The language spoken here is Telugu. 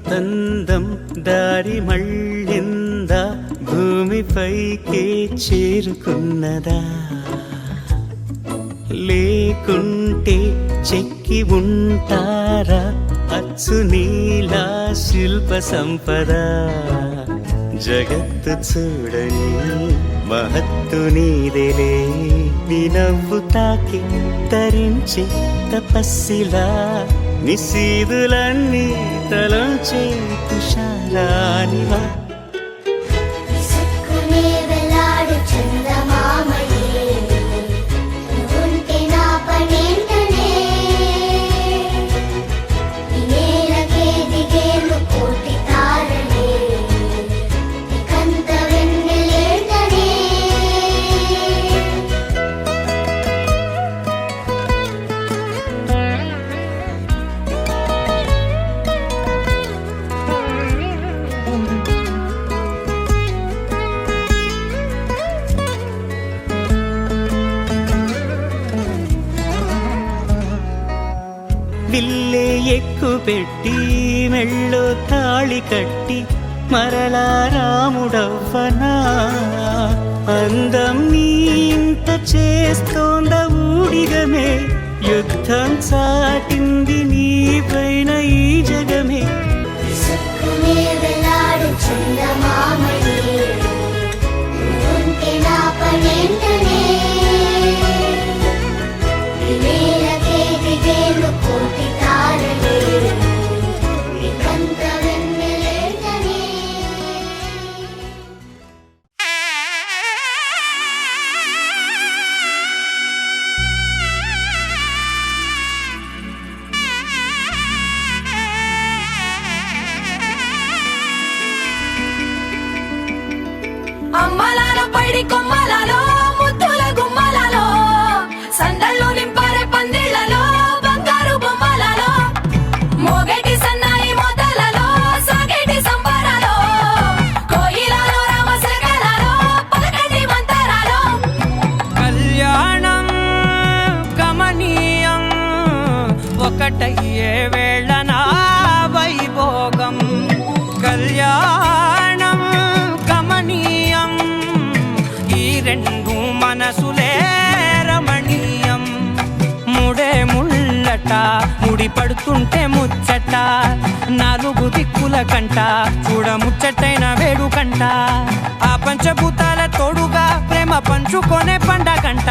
ఎంతందం దారి మళ్ళిందా భూమిపైకే చేరుకున్నదా లేకుంటే చెక్కి ఉంటారా అచ్చు నీలా శిల్ప సంపద జగత్తు చూడని మహత్తు నీదేలే నీ నవ్వు తాకి తరించి తపస్సిలా నిశీదులన్నీ తలంచే తుషారానివా విల్లే ఎక్కుపెట్టి మెళ్ళో తాళి కట్టి మరలా రాముడవ్వనా అందం నీ ఇంత చేస్తోంద ఊడిగమే యుద్ధం చాటింది నీ పైన ఈ జగమే అమ్మలాలో పైడి కొమ్మలలో ముద్దుల గుమ్మలలో సందళ్ళు నింపారే పందిళ్లలో బంగారు బొమ్మలలో మోగేటి సన్నాయి మోతలలో సాగేటి సంబరాలో కోయిలలో రామశకలలో పలకండి మంతరాలో కళ్యాణం గమనీయం ఒకటయ్యే వేళ నా వైభోగం కళ్యాణం గమనీయం ఈ రెండు మనసులే రమణీయం ముడే ముళ్ళట ముడి పడుతుంటే ముచ్చట నాలుగు దిక్కుల కంట చూడ ముచ్చటైన వేడుకంట ఆ పంచభూతాల తోడుగా ప్రేమ పంచుకొనే పండగంట